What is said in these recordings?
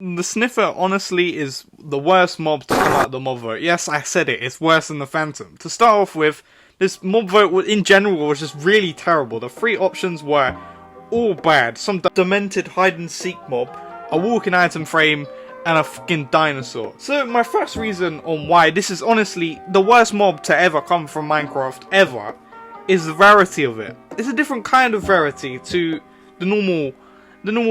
The sniffer honestly is the worst mob to come out of the mob vote. Yes, I said it, it's worse than the phantom. To start off with, this mob vote in general was just really terrible. The three options were all bad. Some demented hide and seek mob, a walking item frame, and a fucking dinosaur. So my first reason on why this is honestly the worst mob to ever come from Minecraft ever is the rarity of it. It's a different kind of rarity to the normal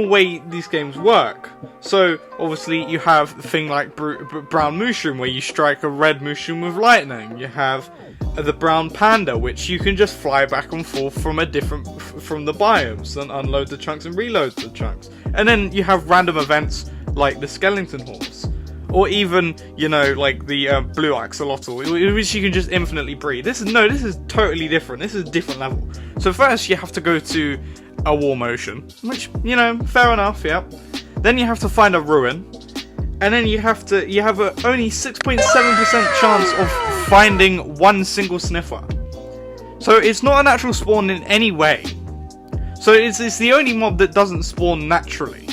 way these games work. So obviously you have the thing like brown mushroom, where you strike a red mushroom with lightning. You have the brown panda, which you can just fly back and forth from from the biomes and unload the chunks and reload the chunks. And then you have random events like the skeleton horse, or even, you know, like the blue axolotl, which you can just infinitely breed. This is totally different. This is a different level. So first you have to go to a war motion, which, you know, fair enough, yeah. Then you have to find a ruin, and then you have a only 6.7% chance of finding one single sniffer. So it's not a natural spawn in any way. So it's the only mob that doesn't spawn naturally,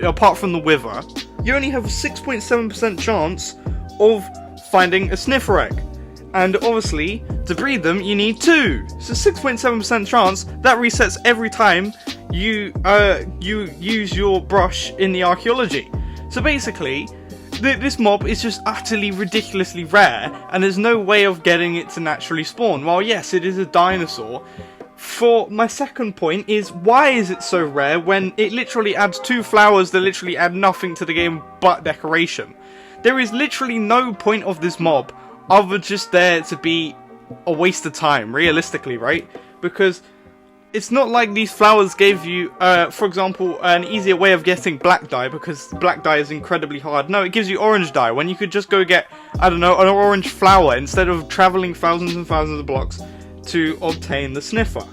apart from the wither. You only have a 6.7% chance of finding a sniffer egg. And obviously, to breed them, you need 2. So 6.7% chance, that resets every time you use your brush in the archaeology. So basically, this mob is just utterly ridiculously rare, and there's no way of getting it to naturally spawn. While yes, it is a dinosaur. For my second point is, why is it so rare when it literally adds 2 flowers that literally add nothing to the game but decoration? There is literally no point of this mob other just there to be a waste of time, realistically, right? Because it's not like these flowers gave you, for example, an easier way of getting black dye, because black dye is incredibly hard. No, it gives you orange dye, when you could just go get, I don't know, an orange flower instead of travelling thousands and thousands of blocks to obtain the sniffer.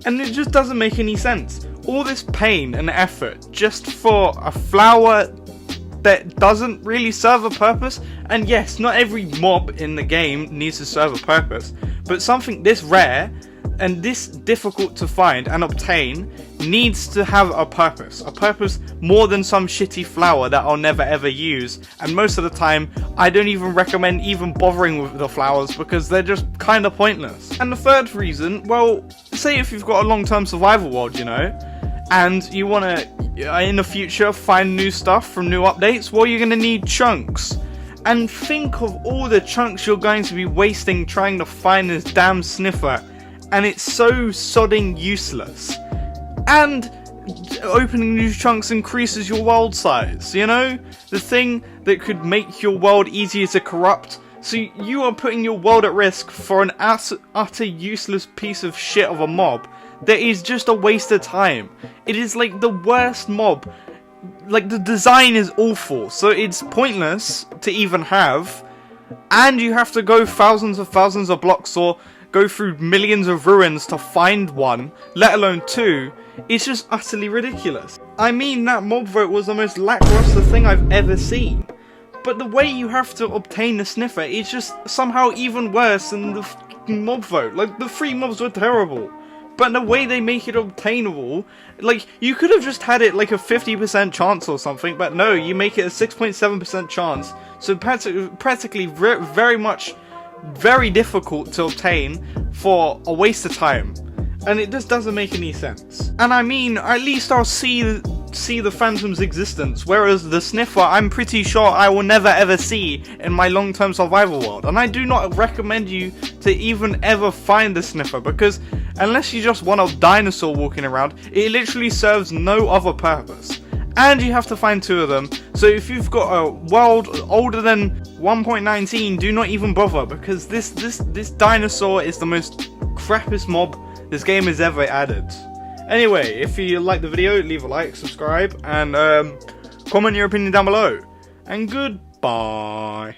And it just doesn't make any sense. All this pain and effort just for a flower that doesn't really serve a purpose. And yes, not every mob in the game needs to serve a purpose, but something this rare and this difficult to find and obtain needs to have a purpose more than some shitty flower that I'll never ever use. And most of the time I don't even recommend even bothering with the flowers, because they're just kind of pointless. And the third reason, well, say if you've got a long-term survival world, you know, and you want to in the future find new stuff from new updates, well, you're going to need chunks. And think of all the chunks you're going to be wasting trying to find this damn sniffer, and it's so sodding useless. And opening new chunks increases your world size, you know? The thing that could make your world easier to corrupt. So you are putting your world at risk for an utter useless piece of shit of a mob that is just a waste of time. It is like the worst mob. Like, the design is awful, so it's pointless to even have. And you have to go thousands of blocks or go through millions of ruins to find one, let alone 2. It's just utterly ridiculous. I mean, that mob vote was the most lackluster thing I've ever seen. But the way you have to obtain the sniffer is just somehow even worse than the mob vote. Like, the 3 mobs were terrible, but the way they make it obtainable, like, you could have just had it like a 50% chance or something, but no, you make it a 6.7% chance. So practically very difficult to obtain for a waste of time. And it just doesn't make any sense. And I mean, at least I'll see the phantom's existence, whereas the sniffer, I'm pretty sure I will never ever see in my long-term survival world. And I do not recommend you to even ever find the sniffer, because unless you just want a dinosaur walking around, it literally serves no other purpose. And you have to find 2 of them, so if you've got a world older than 1.19, do not even bother, because this dinosaur is the most crappiest mob this game has ever added. Anyway, if you like the video, leave a like, subscribe, and comment your opinion down below. And goodbye.